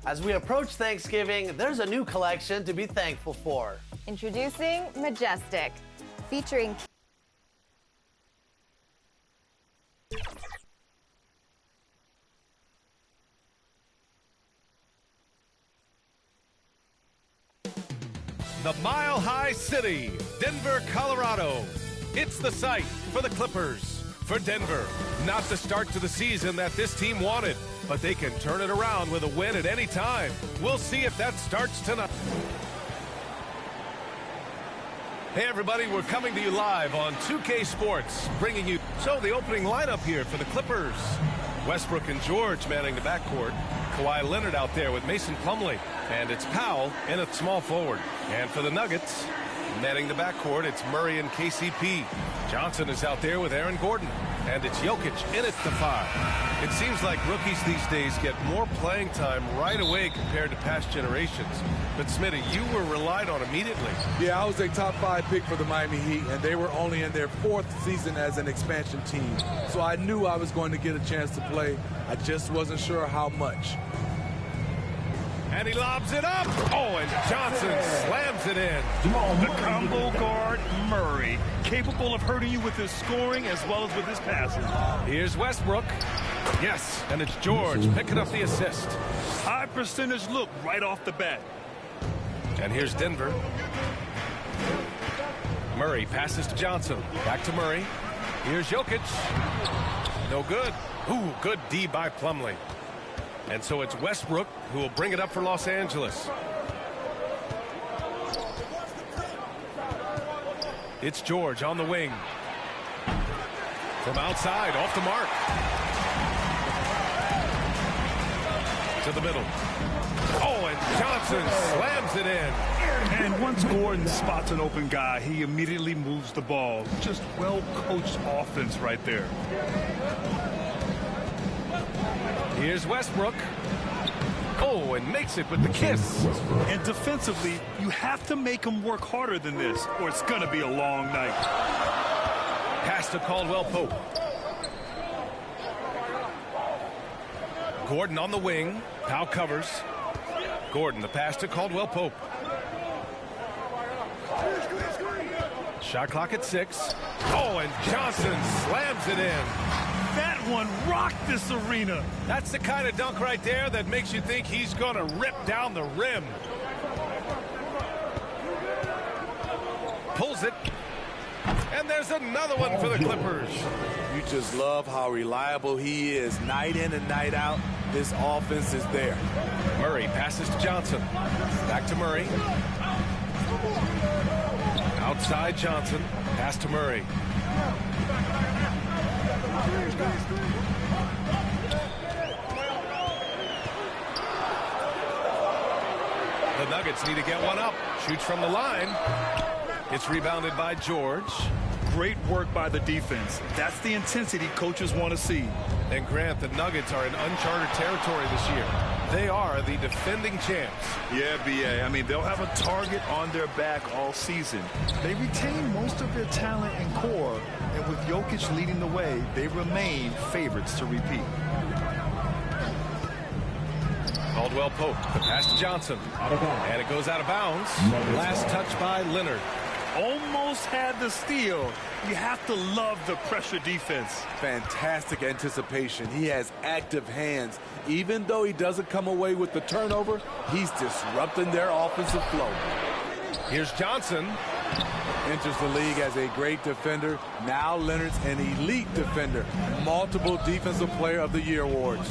As we approach Thanksgiving, there's a new collection to be thankful for. Introducing Majestic, featuring the Mile High City, Denver, Colorado. It's the site for the Clippers. For Denver, not the start to the season that this team wanted, but they can turn it around with a win at any time. We'll see if that starts tonight. Hey everybody, we're coming to you live on 2K Sports, bringing you the opening lineup here for the Clippers. Westbrook and George manning the backcourt. Kawhi Leonard out there with Mason Plumlee. And it's Powell in at small forward. And for the Nuggets, manning the backcourt, it's Murray and KCP. Johnson is out there with Aaron Gordon. And it's Jokic in at the 5. It seems like rookies these days get more playing time right away compared to past generations. But Smitty, you were relied on immediately. Yeah, I was a top 5 pick for the Miami Heat, and they were only in their 4th season as an expansion team. So I knew I was going to get a chance to play. I just wasn't sure how much. And he lobs it up. Oh, and Johnson slams it in. The combo guard, Murray, capable of hurting you with his scoring as well as with his passing. Here's Westbrook. Yes, and it's George picking up the assist. High percentage look right off the bat. And here's Denver. Murray passes to Johnson. Back to Murray. Here's Jokic. No good. Ooh, good D by Plumlee. And so it's Westbrook who will bring it up for Los Angeles. It's George on the wing. From outside, off the mark. To the middle. Oh, and Johnson slams it in. And once Gordon spots an open guy, he immediately moves the ball. Just well-coached offense right there. Here's Westbrook. Oh, and makes it with the kiss. And defensively, you have to make him work harder than this, or it's going to be a long night. Pass to Caldwell Pope. Gordon on the wing. Powell covers. Gordon, the pass to Caldwell Pope. Shot clock at 6. Oh, and Johnson slams it in. That one rocked this arena. That's the kind of dunk right there that makes you think he's going to rip down the rim. Pulls it. And there's another one for the Clippers. You just love how reliable he is. Night in and night out, this offense is there. Murray passes to Johnson. Back to Murray. Outside Johnson. Pass to Murray. The Nuggets need to get one up. Shoots from the line. It's rebounded by George. Great work by the defense. That's the intensity coaches want to see. And Grant, the Nuggets are in uncharted territory this year. They are the defending champs. Yeah, B.A. I mean, they'll have a target on their back all season. They retain most of their talent and core, and with Jokic leading the way, they remain favorites to repeat. Caldwell Pope, the pass to Johnson. And it goes out of bounds. Last touch by Leonard. Almost had the steal. You have to love the pressure defense. Fantastic anticipation. He has active hands. Even though he doesn't come away with the turnover, he's disrupting their offensive flow. Here's Johnson. Enters the league as a great defender. Now Leonard's an elite defender. Multiple Defensive Player of the Year awards.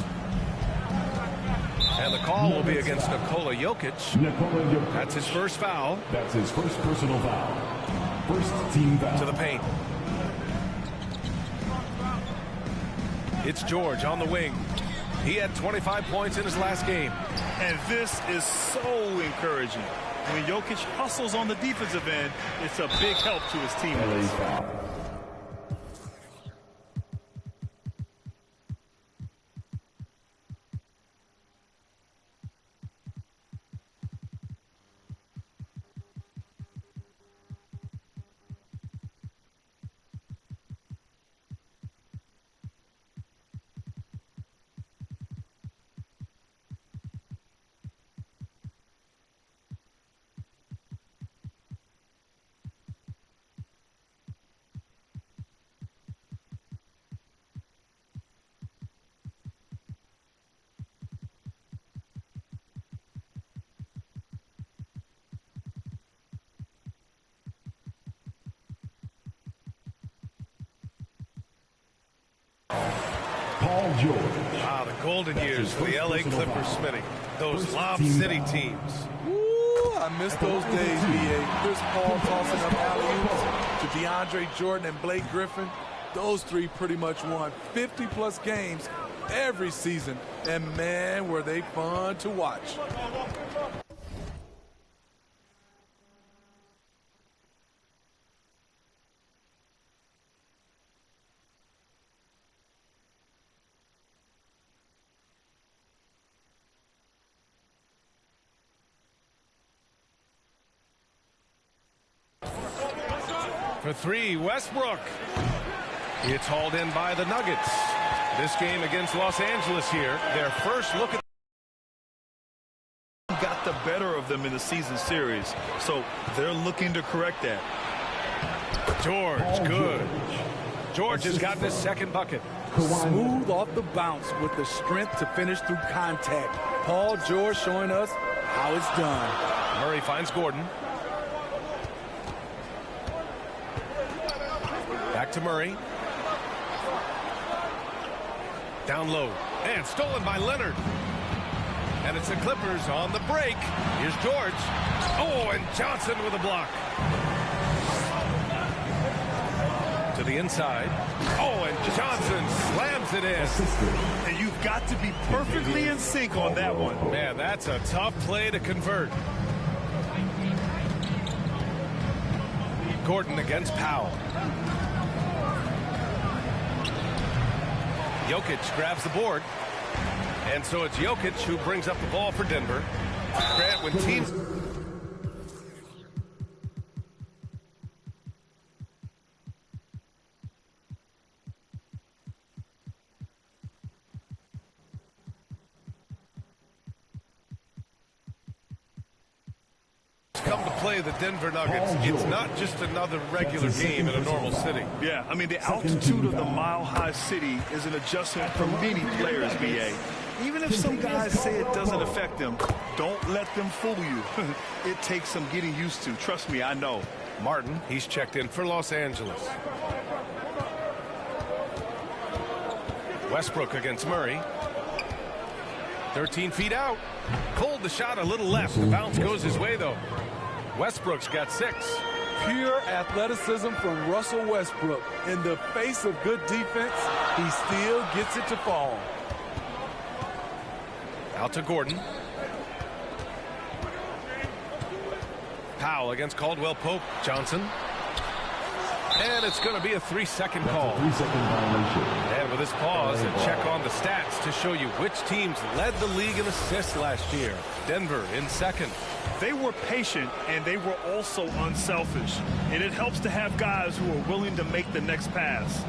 And the call will be against Nikola Jokic. That's his first foul. That's his first personal foul. First team foul. To the paint. It's George on the wing. He had 25 points in his last game. And this is so encouraging. When Jokic hustles on the defensive end, it's a big help to his teammates. Paul George. Ah, the golden years for the LA Clippers, Smitty. Those Lob City teams. Ooh, I miss those days, B.A. Chris Paul tossing up alley-oops to DeAndre Jordan and Blake Griffin. Those three pretty much won 50-plus games every season, and man, were they fun to watch. For three, Westbrook. It's hauled in by the Nuggets. This game against Los Angeles here, their first look at got the better of them in the season series, so they're looking to correct that. George, good. George has gotten his second bucket. Smooth off the bounce with the strength to finish through contact. Paul George showing us how it's done. Murray finds Gordon. Back to Murray. Down low. And stolen by Leonard. And it's the Clippers on the break. Here's George. Oh, and Johnson with a block. To the inside. Oh, and Johnson slams it in. And you've got to be perfectly in sync on that one. Man, that's a tough play to convert. Gordon against Powell. Jokic grabs the board. And so it's Jokic who brings up the ball for Denver. Grant, when teams... come to play the Denver Nuggets, it's not just another regular game in a normal city. Yeah, I mean, the altitude of the mile-high city is an adjustment for many players, B.A. Even if some guys say it doesn't affect them, don't let them fool you. It takes some getting used to. Trust me, I know. Martin, he's checked in for Los Angeles. Westbrook against Murray. 13 feet out. Pulled the shot a little left. The bounce goes his way, though. Westbrook's got 6. Pure athleticism from Russell Westbrook. In the face of good defense, he still gets it to fall. Out to Gordon. Powell against Caldwell Pope. Johnson. And it's going to be a 3-second call. 3-second violation. And with this pause, a check on the stats to show you which teams led the league in assists last year. Denver in second. They were patient, and they were also unselfish. And it helps to have guys who are willing to make the next pass.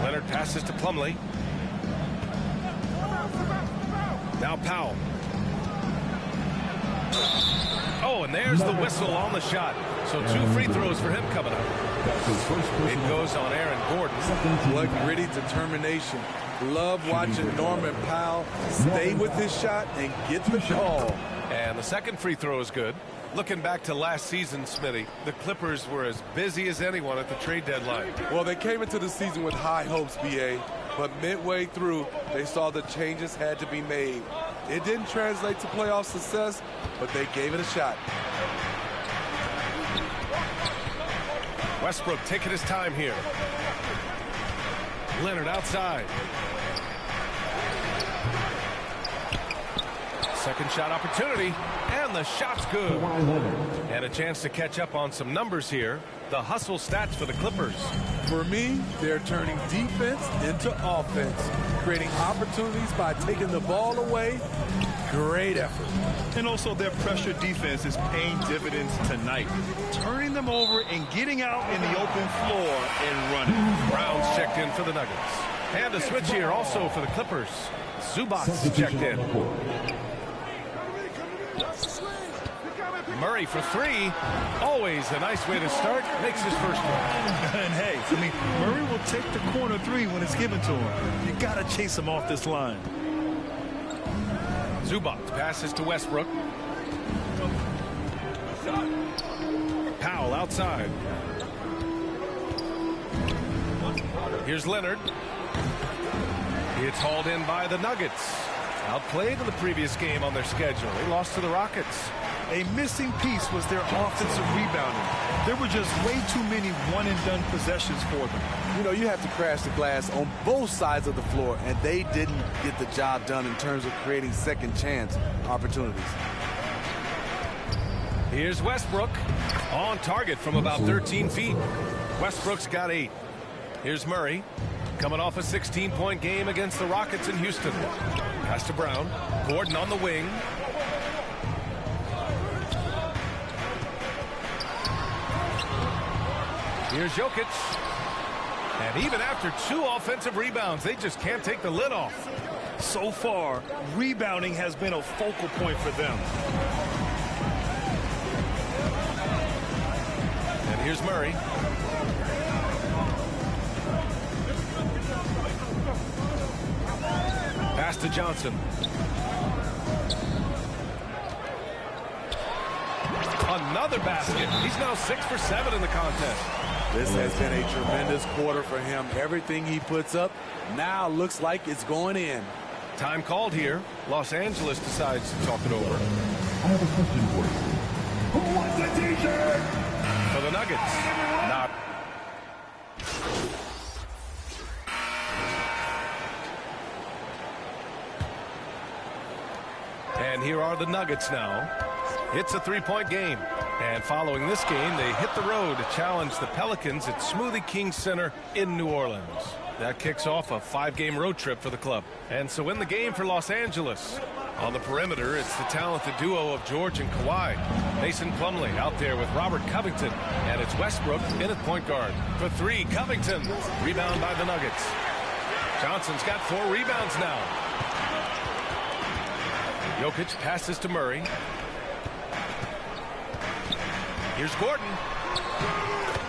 Leonard passes to Plumlee. Now Powell. Oh, and there's the whistle on the shot. So 2 free throws for him coming up. It goes on Aaron Gordon. What gritty determination. Love watching Norman Powell stay with his shot and get the call. And the second free throw is good. Looking back to last season, Smitty, the Clippers were as busy as anyone at the trade deadline. Well, they came into the season with high hopes, B.A., but midway through, they saw the changes had to be made. It didn't translate to playoff success, but they gave it a shot. Westbrook taking his time here. Leonard outside. Second shot opportunity, and the shot's good. And a chance to catch up on some numbers here. The hustle stats for the Clippers. For me, they're turning defense into offense, creating opportunities by taking the ball away. Great effort. And also their pressure defense is paying dividends tonight. Turning them over and getting out in the open floor and running. Brown's checked in for the Nuggets. And a switch here also for the Clippers. Zubac's checked in. Murray for 3. Always a nice way to start. Makes his first one. And hey, I mean, Murray will take the corner 3 when it's given to him. You got to chase him off this line. Zubac passes to Westbrook. Powell outside. Here's Leonard. It's hauled in by the Nuggets. Outplayed in the previous game on their schedule. They lost to the Rockets. A missing piece was their offensive rebounding. There were just way too many one-and-done possessions for them. You know, you have to crash the glass on both sides of the floor, and they didn't get the job done in terms of creating second chance opportunities. Here's Westbrook on target from about 13 feet. Westbrook's got 8. Here's Murray coming off a 16-point game against the Rockets in Houston. Pass to Brown. Gordon on the wing. Here's Jokic. And even after 2 offensive rebounds, they just can't take the lid off. So far, rebounding has been a focal point for them. And here's Murray. Pass to Johnson. Another basket. He's now 6 for 7 in the contest. This has been a tremendous quarter for him. Everything he puts up now looks like it's going in. Time called here. Los Angeles decides to talk it over. I have a question for you. Who wants a t-shirt? For the Nuggets. Not. And here are the Nuggets now. It's a 3-point game. And following this game, they hit the road to challenge the Pelicans at Smoothie King Center in New Orleans. That kicks off a 5-game road trip for the club. And so in the game for Los Angeles, on the perimeter, it's the talented duo of George and Kawhi. Mason Plumlee out there with Robert Covington. And it's Westbrook in at point guard. For 3, Covington. Rebound by the Nuggets. Johnson's got 4 rebounds now. Jokic passes to Murray. Here's Gordon.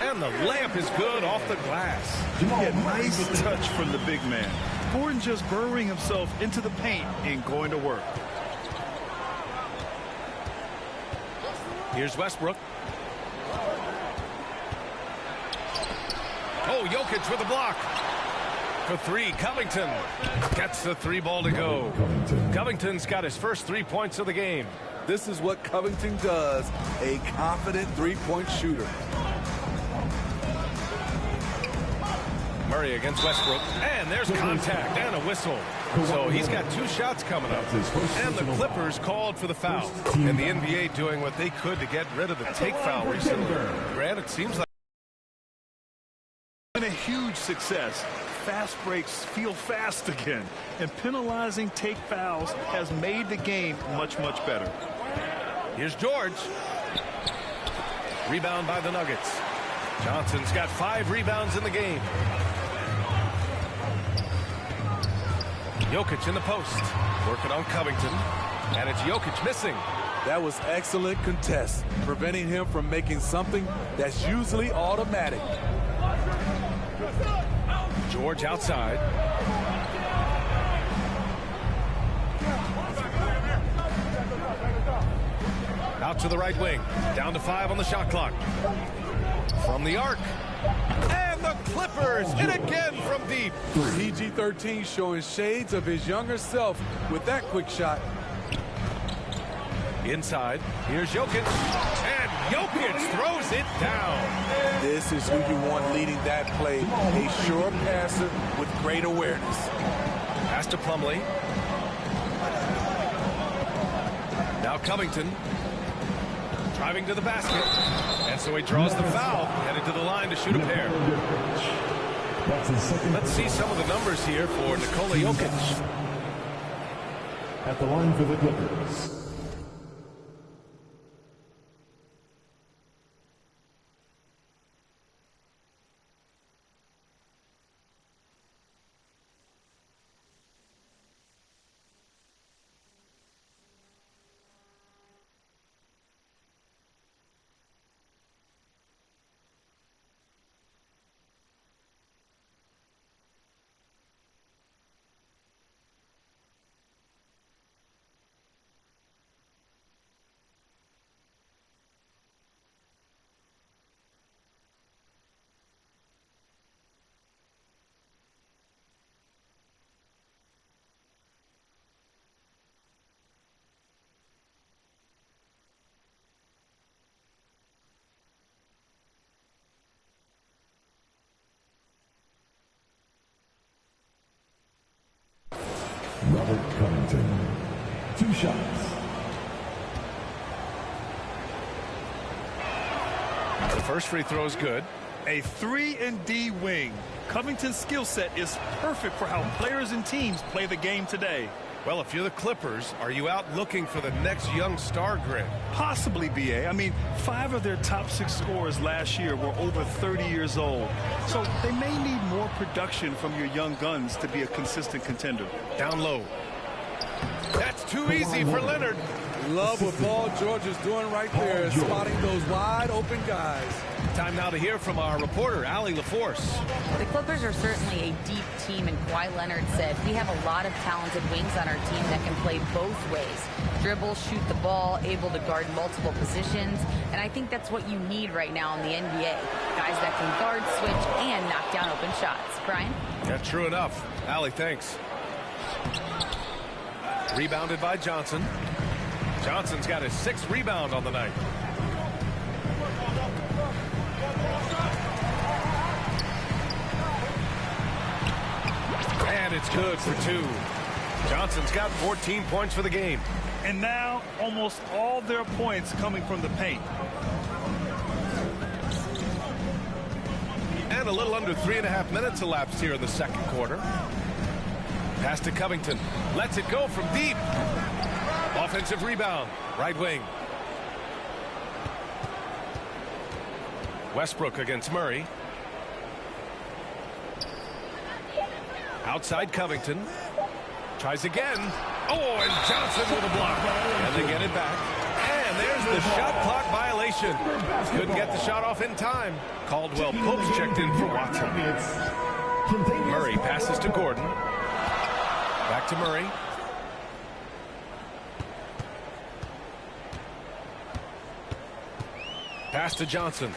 And the layup is good off the glass. Yeah, nice touch from the big man. Gordon just burrowing himself into the paint and going to work. Here's Westbrook. Oh, Jokic with a block. For 3, Covington gets the 3 ball to go. Covington's got his first 3 points of the game. This is what Covington does, a confident three-point shooter. Murray against Westbrook, and there's contact and a whistle. So he's got 2 shots coming up. And the Clippers called for the foul. And the NBA doing what they could to get rid of the take foul recently. Grant, it seems like been a huge success. Fast breaks feel fast again, and penalizing take fouls has made the game much better. Here's George. Rebound by the Nuggets. Johnson's got 5 rebounds in the game. Jokic in the post, working on Covington, and it's Jokic missing. That was excellent contest, preventing him from making something that's usually automatic. George outside. Out to the right wing. Down to 5 on the shot clock. From the arc. And the Clippers hit again from deep. PG-13 showing shades of his younger self with that quick shot. Inside. Here's Jokic. And Jokic throws it down. This is who you want leading that play. A sure passer with great awareness. Pass to Plumlee. Now Covington. Driving to the basket. And so he draws the foul. Headed to the line to shoot a pair. Let's see some of the numbers here for Nikola Jokic. At the line for the Clippers. Covington. 2 shots. The first free throw is good. A 3-and-D wing. Covington's skill set is perfect for how players and teams play the game today. Well, if you're the Clippers, are you out looking for the next young star grid? Possibly, B.A. I mean, 5 of their top 6 scorers last year were over 30 years old. So they may need more production from your young guns to be a consistent contender. Down low. That's too easy for Leonard. Love what Paul George is doing right there, spotting those wide open guys. Time now to hear from our reporter, Allie LaForce. The Clippers are certainly a deep team, and Kawhi Leonard said, we have a lot of talented wings on our team that can play both ways. Dribble, shoot the ball, able to guard multiple positions, and I think that's what you need right now in the NBA. Guys that can guard, switch, and knock down open shots. Brian? Yeah, true enough. Allie, thanks. Rebounded by Johnson. Johnson's got his 6th rebound on the night. And it's good for 2. Johnson's got 14 points for the game. And now almost all their points coming from the paint. And a little under 3.5 minutes elapsed here in the second quarter. Pass to Covington. Lets it go from deep. Offensive rebound. Right wing. Westbrook against Murray. Outside Covington. Tries again. Oh, and Johnson with a block. And they get it back. And there's the shot clock violation. Couldn't get the shot off in time. Caldwell Pope's checked in for Watson. Murray passes to Gordon. Back to Murray. Pass to Johnson.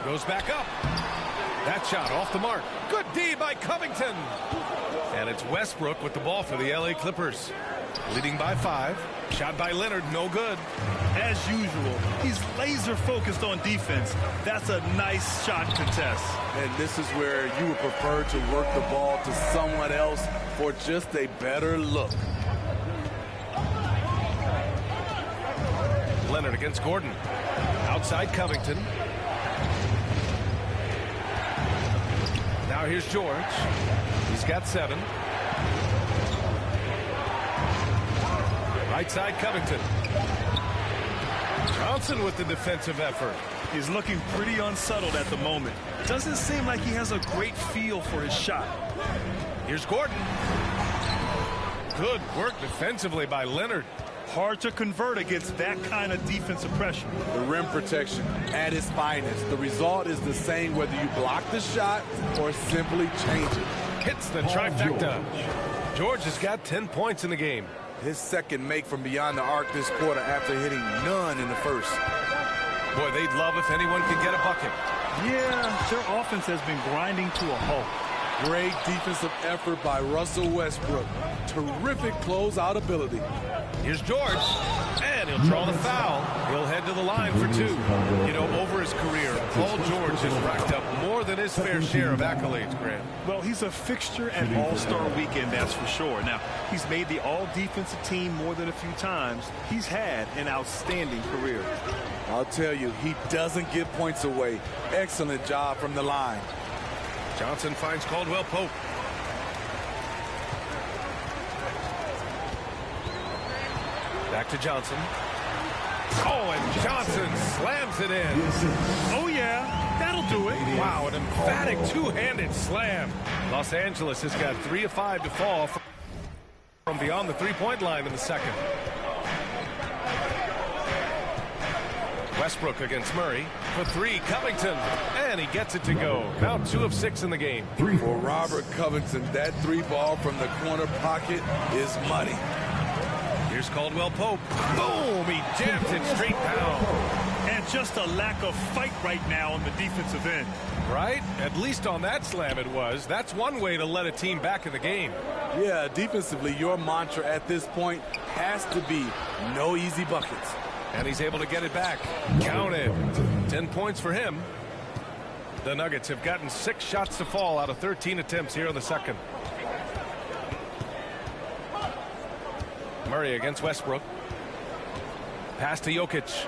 Goes back up. That shot off the mark. Good D by Covington. And it's Westbrook with the ball for the LA Clippers. Leading by 5. Shot by Leonard, no good. As usual, he's laser focused on defense. That's a nice shot contest. And this is where you would prefer to work the ball to someone else for just a better look. Leonard against Gordon. Outside Covington. Now here's George. He's got 7. Right side Covington. Johnson with the defensive effort. He's looking pretty unsettled at the moment. Doesn't seem like he has a great feel for his shot. Here's Gordon. Good work defensively by Leonard. Hard to convert against that kind of defensive pressure. The rim protection at its finest. The result is the same whether you block the shot or simply change it. Hits the trifecta. George has got 10 points in the game. His second make from beyond the arc this quarter after hitting none in the first. Boy, they'd love if anyone could get a bucket. Yeah, their offense has been grinding to a halt. Great defensive effort by Russell Westbrook. Terrific closeout ability. Here's George, and he'll draw the foul. He'll head to the line for 2. You know, over his career, Paul George has racked up more than his fair share of accolades, Grant. Well, he's a fixture at All-Star Weekend, that's for sure. Now, he's made the all-defensive team more than a few times. He's had an outstanding career. I'll tell you, he doesn't give points away. Excellent job from the line. Johnson finds Caldwell Pope. Back to Johnson. Oh, and Johnson slams it in. Oh, yeah, that'll do it. Wow, an emphatic two-handed slam. Los Angeles has got 3 of 5 to fall from beyond the three-point line in the second. Westbrook against Murray for 3. Covington, and he gets it to go. Now 2 of 6 in the game. For Robert Covington, that 3 ball from the corner pocket is money. Here's Caldwell Pope. Boom! He jams it straight down. And just a lack of fight right now on the defensive end. Right? At least on that slam it was. That's one way to let a team back in the game. Yeah, defensively, your mantra at this point has to be no easy buckets. And he's able to get it back. Counted. 10 points for him. The Nuggets have gotten 6 shots to fall out of 13 attempts here in the second. Murray against Westbrook. Pass to Jokic.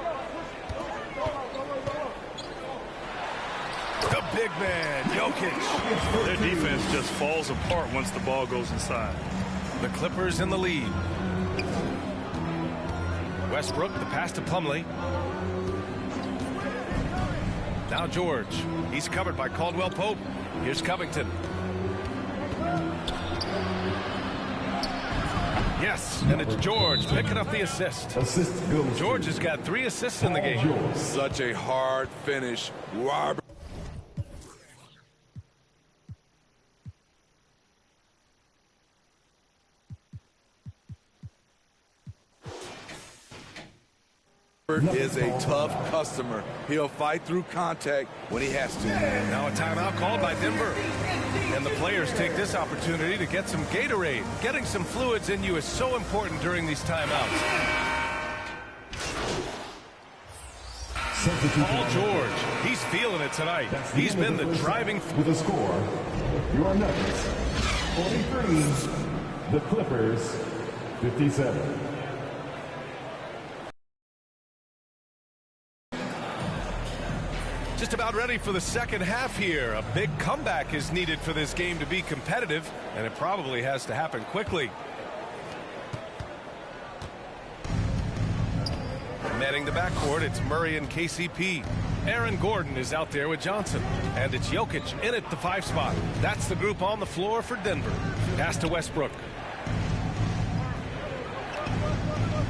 The big man, Jokic. Their defense just falls apart once the ball goes inside. The Clippers in the lead. Westbrook, the pass to Plumlee. Now George. He's covered by Caldwell Pope. Here's Covington. Yes, and it's George picking up the assist. George has got 3 assists in the game. Such a hard finish. Robert is a tough customer. He'll fight through contact when he has to. Now a timeout called by Denver. And the players take this opportunity to get some Gatorade. Getting some fluids in you is so important during these timeouts. Paul George, he's feeling it tonight. He's been the driving. With a score, your Nuggets 43, the Clippers 57. Just about ready for the second half here. A big comeback is needed for this game to be competitive, and it probably has to happen quickly. Manning the backcourt, it's Murray and KCP. Aaron Gordon is out there with Johnson. And it's Jokic in at the 5 spot. That's the group on the floor for Denver. Pass to Westbrook.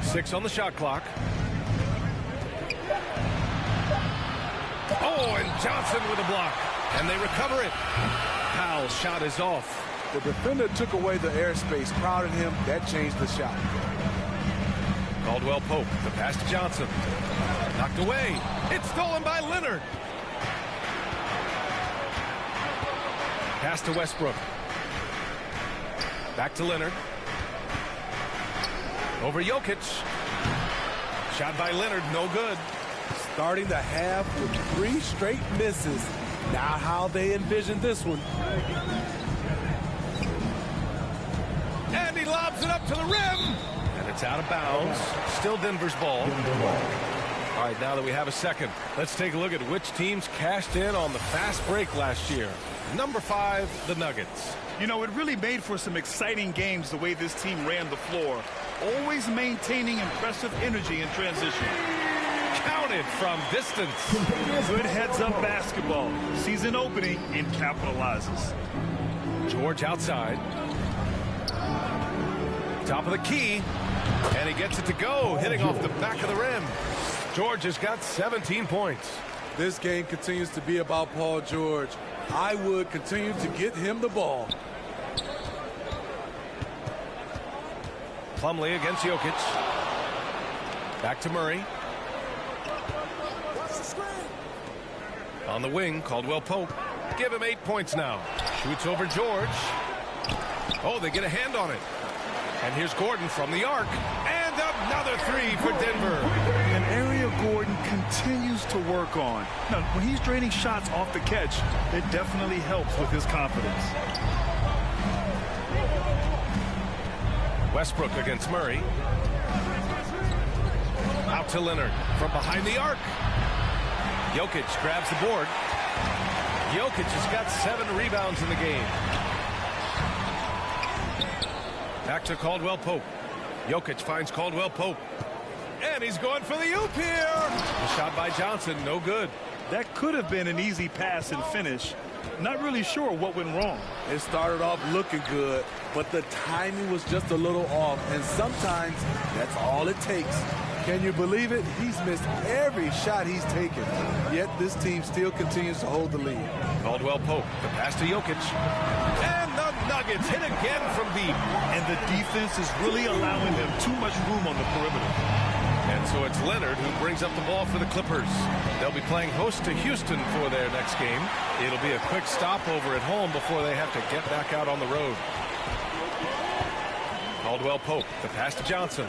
6 on the shot clock. Oh, and Johnson with a block. And they recover it. Powell's shot is off. The defender took away the airspace, crowded him. That changed the shot. Caldwell Pope, the pass to Johnson. Knocked away. It's stolen by Leonard. Pass to Westbrook. Back to Leonard. Over Jokic. Shot by Leonard, no good. Starting the half with 3 straight misses. Not how they envisioned this one. And he lobs it up to the rim. And it's out of bounds. Still Denver's ball. All right, now that we have a second, let's take a look at which teams cashed in on the fast break last year. Number 5, the Nuggets. You know, it really made for some exciting games the way this team ran the floor. Always maintaining impressive energy in transition. Counted from distance. Good heads-up basketball. Season opening and capitalizes. George outside. Top of the key. And he gets it to go, hitting off the back of the rim. George has got 17 points. This game continues to be about Paul George. I would continue to get him the ball. Plumlee against Jokic. Back to Murray. On the wing, Caldwell Pope. Give him 8 points now. Shoots over George. Oh, they get a hand on it. And here's Gordon from the arc. And another 3 for Denver. An area Gordon continues to work on. Now, when he's draining shots off the catch, it definitely helps with his confidence. Westbrook against Murray. Out to Leonard from behind the arc. Jokic grabs the board. Jokic has got 7 rebounds in the game. Back to Caldwell Pope. Jokic finds Caldwell Pope. And he's going for the oop here. The shot by Johnson, no good. That could have been an easy pass and finish. Not really sure what went wrong. It started off looking good, but the timing was just a little off, and sometimes that's all it takes. Can you believe it? He's missed every shot he's taken, yet this team still continues to hold the lead. Caldwell Pope, the pass to Jokic. And the Nuggets hit again from deep. And the defense is really allowing them too much room on the perimeter. And so it's Leonard who brings up the ball for the Clippers. They'll be playing host to Houston for their next game. It'll be a quick stopover at home before they have to get back out on the road. Caldwell Pope, the pass to Johnson.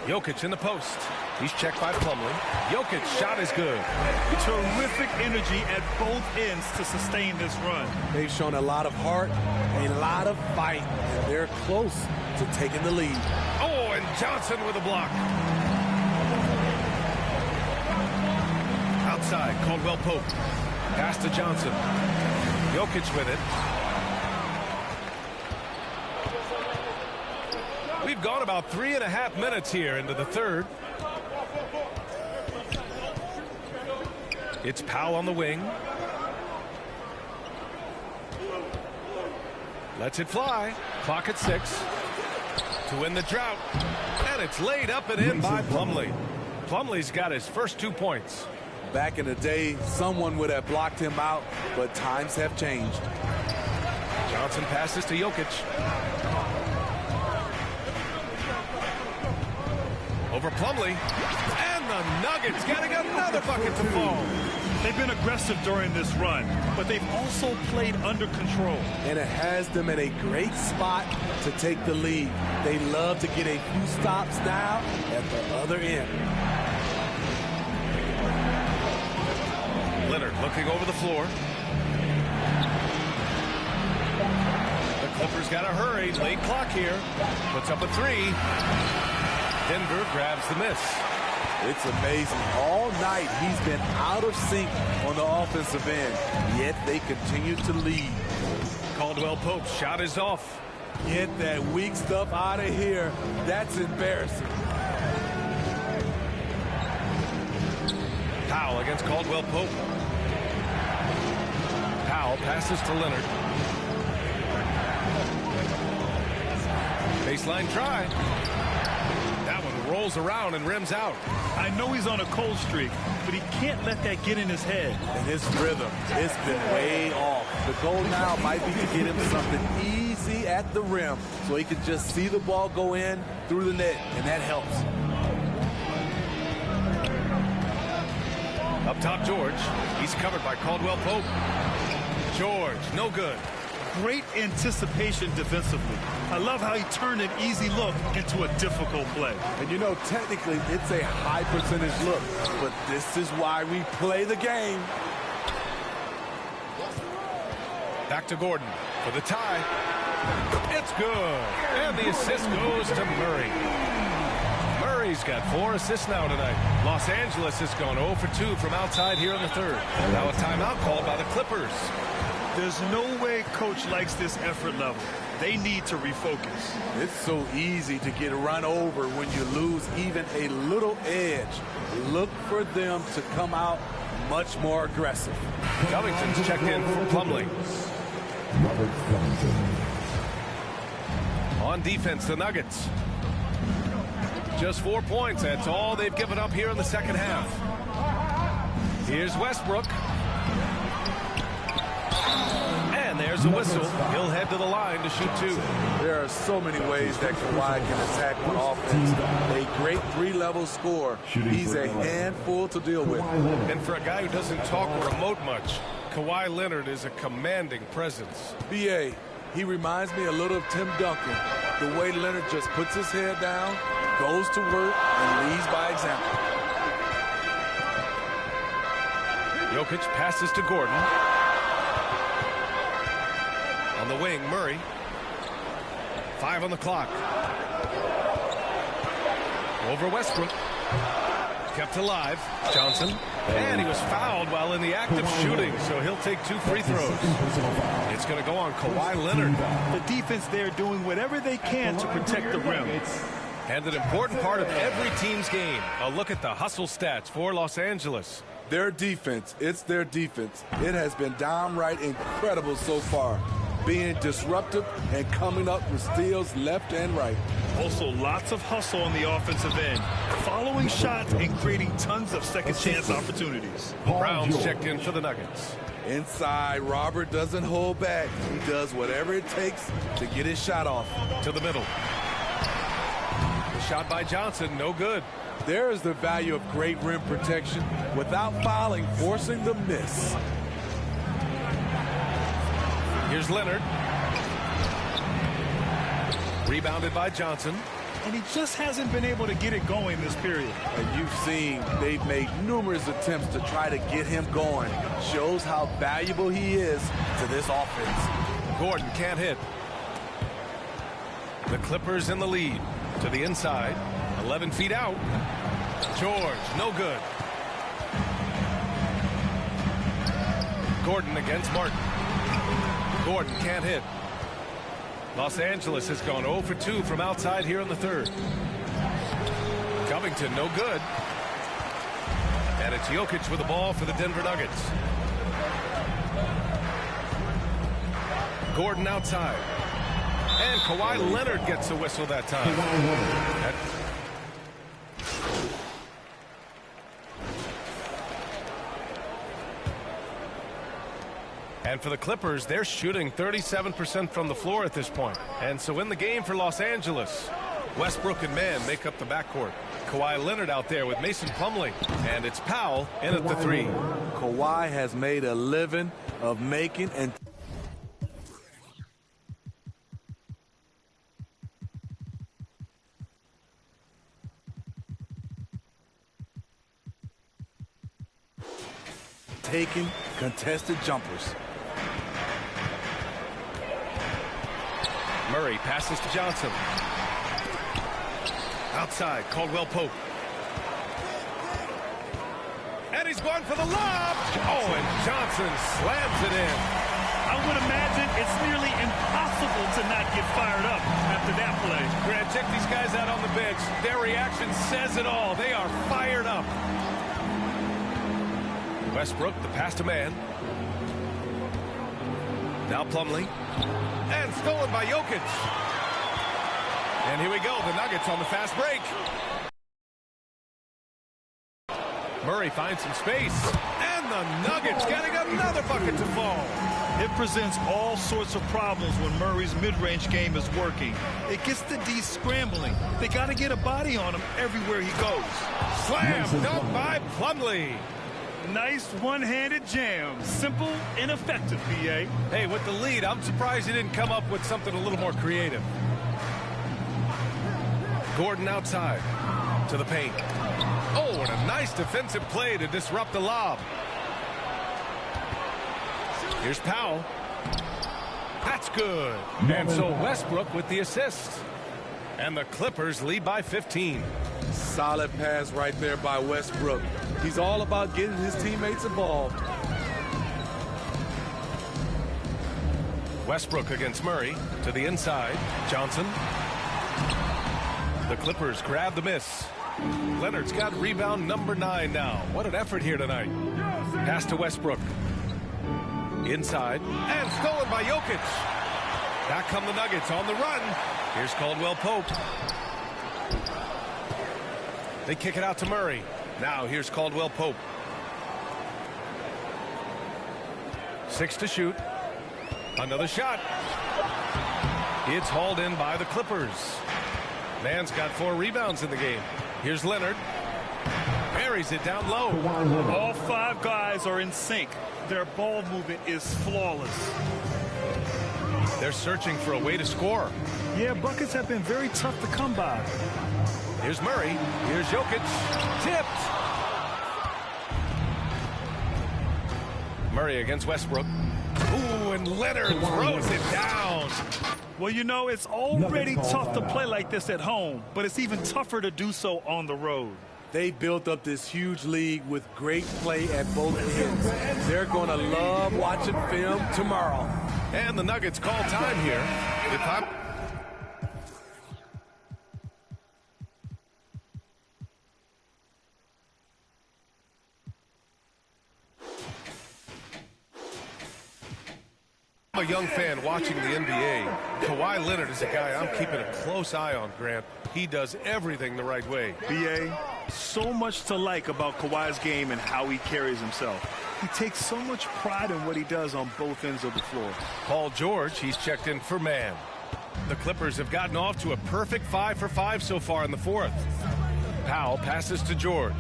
Jokic in the post. He's checked by Plumlee. Jokic shot is good. Terrific energy at both ends to sustain this run. They've shown a lot of heart, a lot of fight, and they're close to taking the lead. Oh, and Johnson with a block. Outside, Caldwell Pope. Pass to Johnson. Jokic with it. We've gone about 3.5 minutes here into the third. It's Powell on the wing. Lets it fly. Clock at 6. To win the drought. And it's laid up and in by Plumlee. Plumlee's got his first 2 points. Back in the day, someone would have blocked him out, but times have changed. Johnson passes to Jokic. Over Plumlee. And the Nuggets getting another bucket to fall. They've been aggressive during this run, but they've also played under control. And it has them in a great spot to take the lead. They love to get a few stops now at the other end. Leonard looking over the floor. The Clippers got to hurry. Late clock here. Puts up a 3. Denver grabs the miss. It's amazing. All night he's been out of sync on the offensive end, yet they continue to lead. Caldwell Pope's shot is off. Get that weak stuff out of here. That's embarrassing. Powell against Caldwell Pope. Powell passes to Leonard. Baseline try. That one rolls around and rims out. I know he's on a cold streak, but he can't let that get in his head. And his rhythm, it's been way off. The goal now might be to get him something easy at the rim so he can just see the ball go in through the net, and that helps. Up top, George. He's covered by Caldwell Pope. George, no good. Great anticipation defensively. I love how he turned an easy look into a difficult play. And you know, technically, it's a high percentage look, but this is why we play the game. Back to Gordon for the tie. It's good. And the assist goes to Murray. Murray's got 4 assists now tonight. Los Angeles has gone 0 for 2 from outside here in the third. Now a timeout called by the Clippers. There's no way coach likes this effort level. They need to refocus. It's so easy to get run over when you lose even a little edge. Look for them to come out much more aggressive. Covington's checked in for Plumlee. Robert Covington. On defense, the Nuggets. Just 4 points. That's all they've given up here in the second half. Here's Westbrook. And there's a whistle. He'll head to the line to shoot 2. There are so many ways that Kawhi can attack on offense. A great 3-level score. He's a handful to deal with. And for a guy who doesn't talk or emote much, Kawhi Leonard is a commanding presence. B.A., he reminds me a little of Tim Duncan. The way Leonard just puts his head down, goes to work, and leads by example. Jokic passes to Gordon. On the wing, Murray. 5 on the clock. Over Westbrook. Kept alive. Johnson. And he was fouled while in the act of shooting, so he'll take 2 free throws. It's going to go on Kawhi Leonard. The defense there doing whatever they can to protect the rim. And an important part of every team's game. A look at the hustle stats for Los Angeles. Their defense, it's their defense. It has been downright incredible so far. Being disruptive and coming up with steals left and right. Also, lots of hustle on the offensive end. Following shots and creating tons of second chance opportunities. Brown's checked in for the Nuggets. Inside, Robert doesn't hold back. He does whatever it takes to get his shot off. To the middle. The shot by Johnson, no good. There is the value of great rim protection without fouling, forcing the miss. Here's Leonard. Rebounded by Johnson. and he just hasn't been able to get it going this period. And you've seen they've made numerous attempts to try to get him going. Shows how valuable he is to this offense. Gordon can't hit. The Clippers in the lead. To the inside. 11 feet out. George, no good. Gordon against Martin. Gordon can't hit. Los Angeles has gone 0 for 2 from outside here in the third. Covington, no good. And it's Jokic with the ball for the Denver Nuggets. Gordon outside. And Kawhi Leonard gets a whistle that time. And for the Clippers, they're shooting 37% from the floor at this point. And so in the game for Los Angeles, Westbrook and Mann make up the backcourt. Kawhi Leonard out there with Mason Plumlee. And it's Powell in at the three. Kawhi has made a living of making and taking contested jumpers. Murray passes to Johnson. Outside, Caldwell Pope. And he's going for the lob. Oh, and Johnson slams it in. I would imagine it's nearly impossible to not get fired up after that play. Grant, check these guys out on the bench. Their reaction says it all. They are fired up. Westbrook, the pass to Mann. Now Plumlee. And stolen by Jokic. And here we go, the Nuggets on the fast break. Murray finds some space. And the Nuggets getting another bucket to fall. It presents all sorts of problems when Murray's mid-range game is working. It gets the D scrambling. They got to get a body on him everywhere he goes. Slam dunk by Plumlee. Nice one-handed jam. Simple and effective, B.A. Hey, with the lead, I'm surprised he didn't come up with something a little more creative. Gordon outside to the paint. Oh, and a nice defensive play to disrupt the lob. Here's Powell. That's good. And so Westbrook with the assist. And the Clippers lead by 15. Solid pass right there by Westbrook. He's all about getting his teammates involved. Westbrook against Murray to the inside. Johnson. The Clippers grab the miss. Leonard's got rebound number 9 now. What an effort here tonight. Pass to Westbrook. Inside. And stolen by Jokic. Back come the Nuggets on the run. Here's Caldwell Pope. They kick it out to Murray. Now here's Caldwell Pope. 6 to shoot. Another shot. It's hauled in by the Clippers. Mann's got 4 rebounds in the game. Here's Leonard. Buries it down low. All 5 guys are in sync. Their ball movement is flawless. They're searching for a way to score. Yeah, buckets have been very tough to come by. Here's Murray. Here's Jokic. Tipped. Murray against Westbrook. Ooh, and Leonard throws it down. Well, you know, it's already tough to play like this at home, but it's even tougher to do so on the road. They built up this huge league with great play at both ends. They're going to love watching film tomorrow. And the Nuggets call time here. I'm a young fan watching the NBA. Kawhi Leonard is a guy I'm keeping a close eye on, Grant. He does everything the right way. B.A., so much to like about Kawhi's game and how he carries himself. He takes so much pride in what he does on both ends of the floor. Paul George, he's checked in for Mann. The Clippers have gotten off to a perfect 5 for 5 so far in the fourth. Powell passes to George.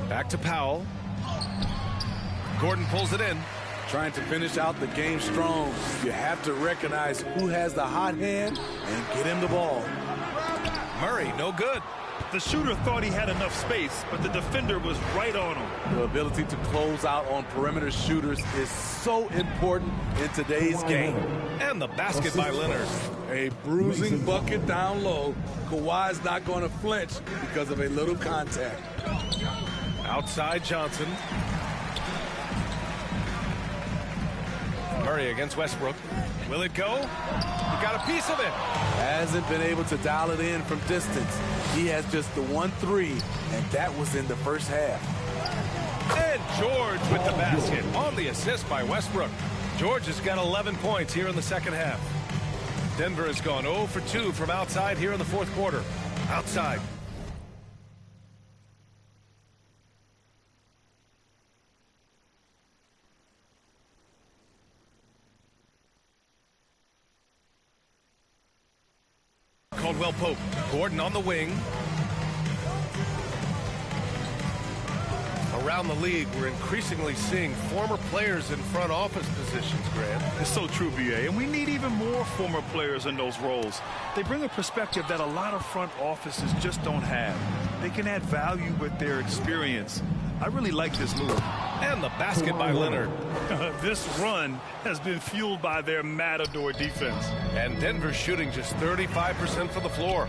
Back to Powell. Gordon pulls it in. Trying to finish out the game strong, you have to recognize who has the hot hand and get him the ball. Murray, no good. The shooter thought he had enough space, but the defender was right on him. The ability to close out on perimeter shooters is so important in today's game. And the basket by Leonard. A bruising bucket down low. Kawhi's not going to flinch because of a little contact. Outside Johnson. Murray against Westbrook. Will it go? He got a piece of it. Hasn't been able to dial it in from distance. He has just the 1-3, and that was in the first half. And George with the basket on the assist by Westbrook. George has got 11 points here in the second half. Denver has gone 0 for 2 from outside here in the fourth quarter. Outside. Caldwell Pope. Gordon on the wing. Around the league, we're increasingly seeing former players in front office positions, Grant. It's so true, B.A., and we need even more former players in those roles. They bring a perspective that a lot of front offices just don't have. They can add value with their experience. I really like this move. And the basket by Leonard. This run has been fueled by their Matador defense. And Denver shooting just 35% from the floor.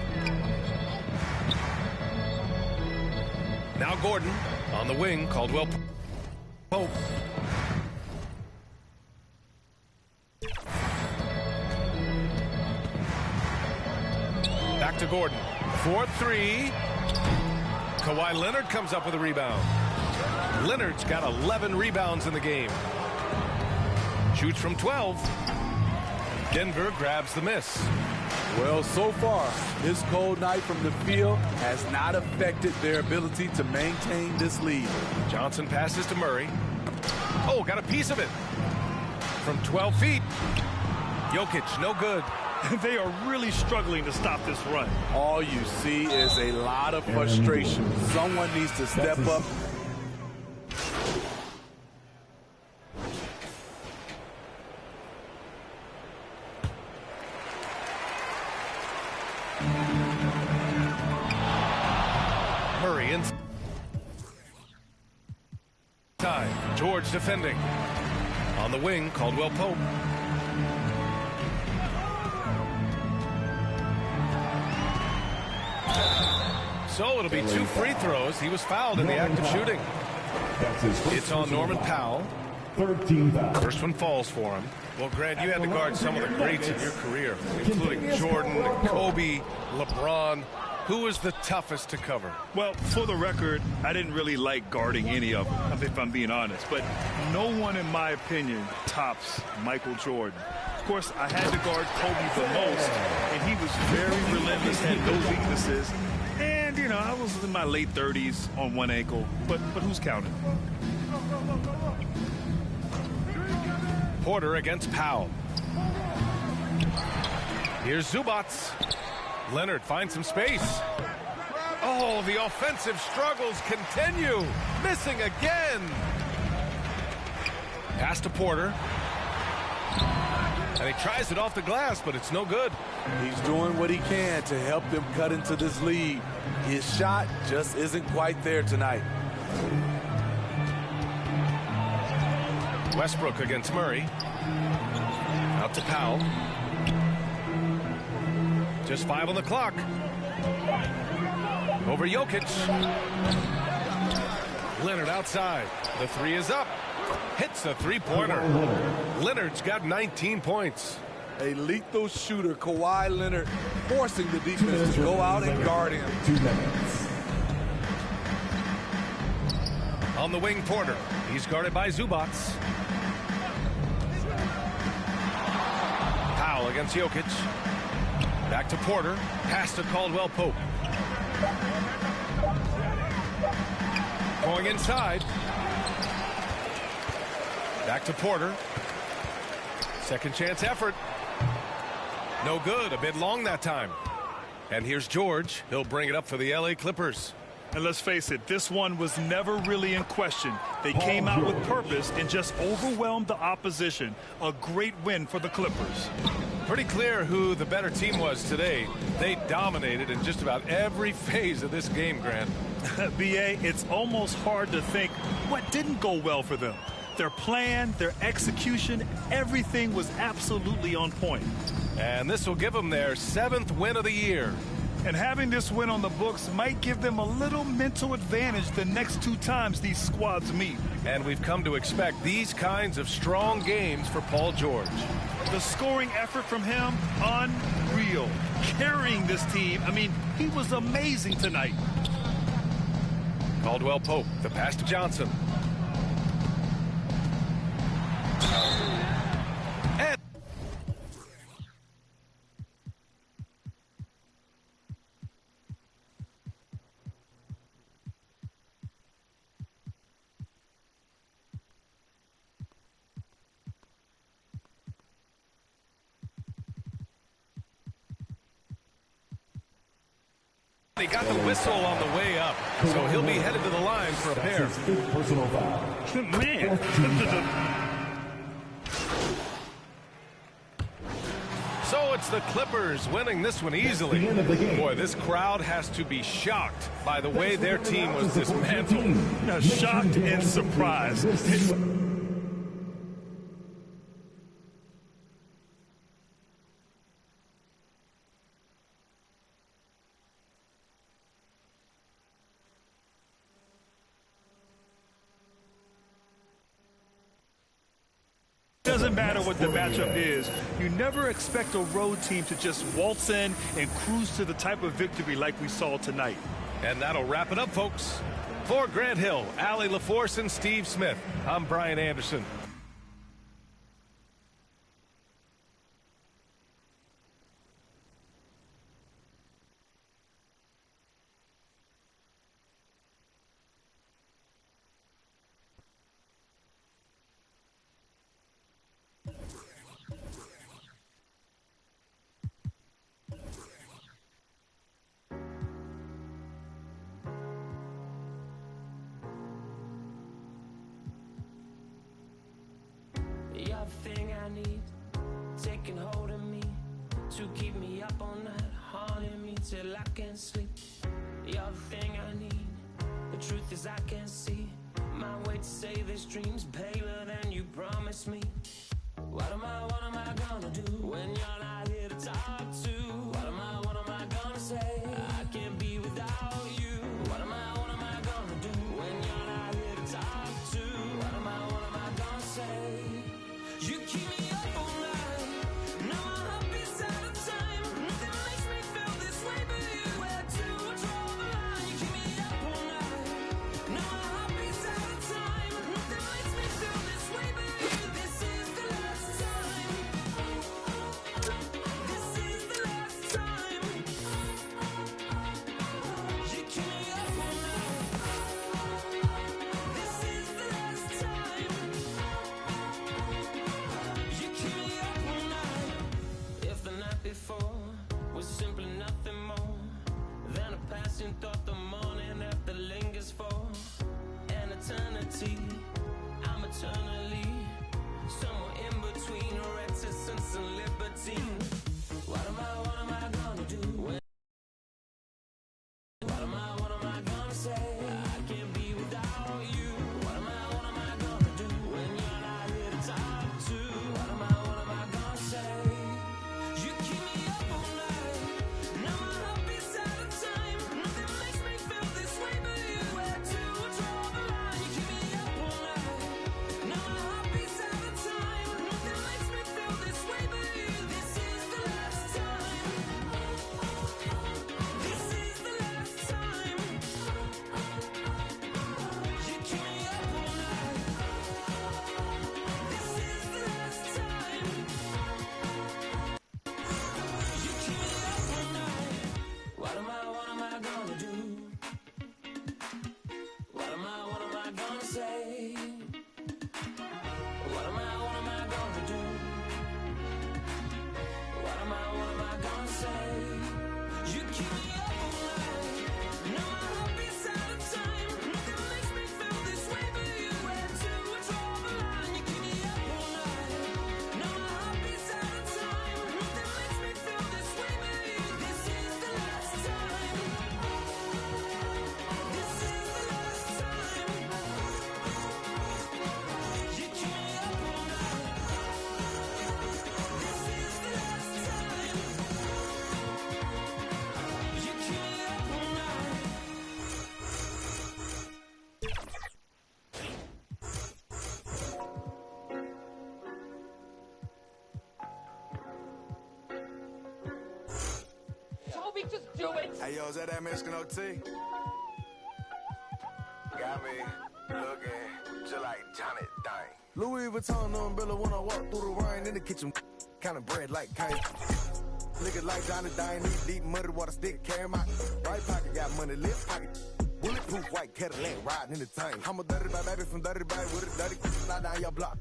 Now Gordon on the wing. Caldwell Pope. Back to Gordon. 4-3. Kawhi Leonard comes up with a rebound. Leonard's got 11 rebounds in the game. Shoots from 12. Denver grabs the miss. Well, so far, this cold night from the field has not affected their ability to maintain this lead. Johnson passes to Murray. Oh, got a piece of it. From 12 feet. Jokic, no good. They are really struggling to stop this run. All you see is a lot of frustration. Someone needs to step up. Murray inside. George defending. On the wing, Caldwell Pope. So it'll be 2 free throws. He was fouled in the act of shooting. It's on Norman Powell. 13 foul. First one falls for him. Well, Grant, you had to guard some of the greats of your career, including Jordan, Kobe, LeBron. Who was the toughest to cover? Well, for the record, I didn't really like guarding any of them, if I'm being honest. But no one, in my opinion, tops Michael Jordan. Of course, I had to guard Kobe the most, and he was very relentless, had no weaknesses. And, you know, I was in my late 30s on one ankle, but who's counting? Porter against Powell. Here's Zubats. Leonard finds some space. Oh, the offensive struggles continue. Missing again. Pass to Porter. And he tries it off the glass, but it's no good. He's doing what he can to help them cut into this lead. His shot just isn't quite there tonight. Westbrook against Murray. Out to Powell. Just 5 on the clock. Over Jokic. Leonard outside. The 3 is up. Hits the three-pointer. Leonard's got 19 points. A lethal shooter, Kawhi Leonard, forcing the defense to go out and guard him. 2 minutes. On the wing, Porter. He's guarded by Zubats. Powell against Jokic. Back to Porter. Pass to Caldwell Pope. Going inside. Back to Porter. Second chance effort. No good. A bit long that time. And here's George. He'll bring it up for the LA Clippers. And let's face it, this one was never really in question. They came out with purpose and just overwhelmed the opposition. A great win for the Clippers. Pretty clear who the better team was today. They dominated in just about every phase of this game, Grant. B.A., it's almost hard to think what didn't go well for them. Their plan, their execution, everything was absolutely on point. And this will give them their 7th win of the year. And having this win on the books might give them a little mental advantage the next 2 times these squads meet. And we've come to expect these kinds of strong games for Paul George. The scoring effort from him, unreal. Carrying this team, I mean, he was amazing tonight. Caldwell Pope, the pass to Johnson. And he got the whistle on the way up, so he'll be headed to the line for a pair. Personal foul. Man. So it's the Clippers winning this one easily. Boy, this crowd has to be shocked by the way their team was dismantled. Shocked and surprised. Doesn't matter what the matchup is. You never expect a road team to just waltz in and cruise to the type of victory like we saw tonight. And that'll wrap it up, folks. For Grant Hill, Allie LaForce, and Steve Smith, I'm Brian Anderson. Everything I need, taking hold of me, to keep me up all night, haunting me till I can't sleep. You're the thing I need, the truth is I can't see my way to say this dream's paler than you promised me. What am I gonna do when you're not here to talk to? What am I gonna say? I can't be without you. What am I gonna do when you're not here to talk to? What am I gonna say? You keep me up all night. No, my heart beats out of time. Nothing makes me feel this way but you. Where to draw the line? You keep me up all night. No, my heart beats out of time. Nothing makes me feel this way but you. This is the last time. This is the last time. You keep me up all night. This is the last time. You keep me up all night. If the night before was simply nothing more than a passing thought, the morning after lingers for an eternity. I'm eternally somewhere in between reticence and libertine. What am I gonna do? What am I gonna say? I can't be without you. What am I gonna do when you're not here to talk to? What am I gonna say? You keep me up all night. Now my heart beats out of time. Nothing makes me feel this way but you. Where to draw the line? You keep me up all night. Now my heart beats out of time. Nothing makes me feel this way but you. This is the last time. just do it. Hey, yo, is that Mexican OT? Got me looking just like Johnny Dang. Louis Vuitton umbrella when I walk through the rain in the kitchen. Kind of bread like Kane. Looking like Johnny Dang, need deep muddy water stick, carry my right pocket, got money, left pocket. Bulletproof white Cadillac riding in the tank. I'm a dirty baby from dirty baby with a dirty slide down your block.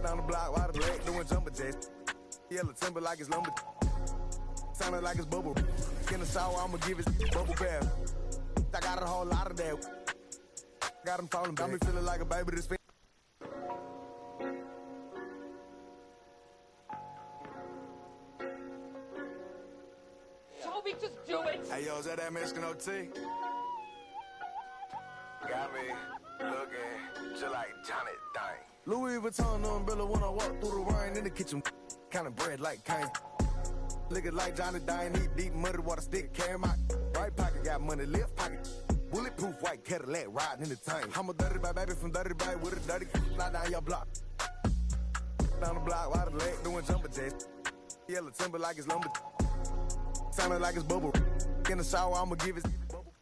Down the block, while the leg doing jumper jacks. Yellow timber like it's lumber. Sounding like it's bubble. In the shower, I'ma give it bubble bath. I got a whole lot of that. Got him falling, got me feeling like a baby that's been. Toby, just do it. Hey, yo, is that Mexican OT? Got me looking just like Johnny Dang. Louis Vuitton umbrella when I walk through the rain in the kitchen. Kind of bread like Kane. Looking like Johnny Dang, need deep muddy water stick, carry my right pocket, got money, left pocket. Bulletproof white Cadillac riding in the tank. I'm a dirty baby from dirty baby with a dirty slide down your block. Down the block, while the leg doing jumper jacks. Yellow timber like it's lumber. Sounding like it's bubble. In the shower, I'ma give it bubble.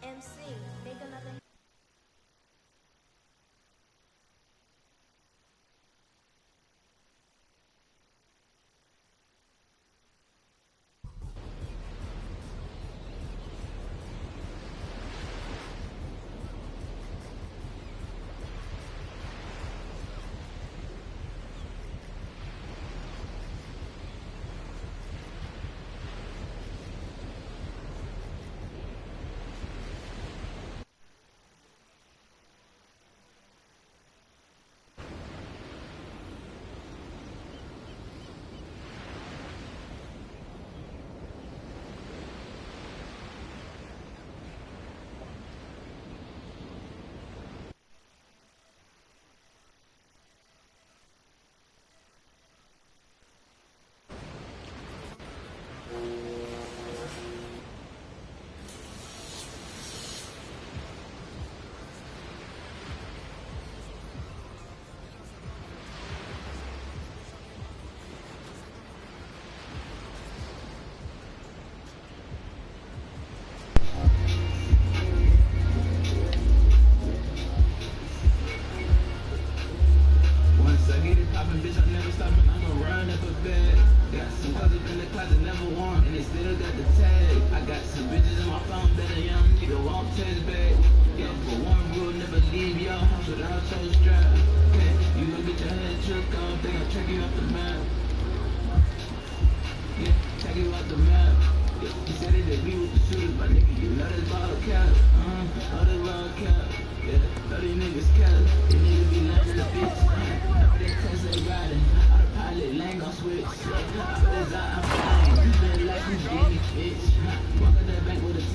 MC, make another.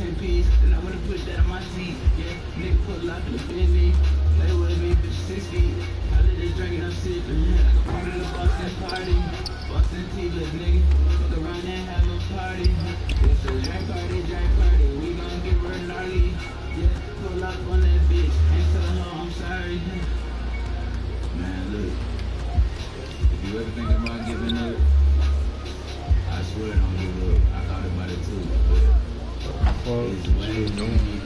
in peace. And I wanna put that on my seat. Yeah, nigga pull up in the Bentley. Play with me, bitch, 6 feet. I let this drink and I'm sipping. Like a part of the Boston party. Boston T-List, nigga. Fuck around and have a party. It's a drink party. We gon' get real gnarly. Yeah, pull up on that bitch and tell her I'm sorry. Man, look. If you ever think about giving up, I swear don't give up. I thought about it too, but it's way too many.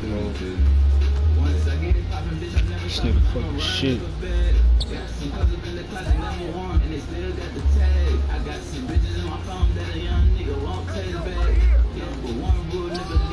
Once I get it poppin', bitch, I never stop. I'm shit. Got some cousins in the closet, never warm, and they still got the tag. I got some bitches in my phone that a young nigga won't take back. Yeah, but one rule, nigga.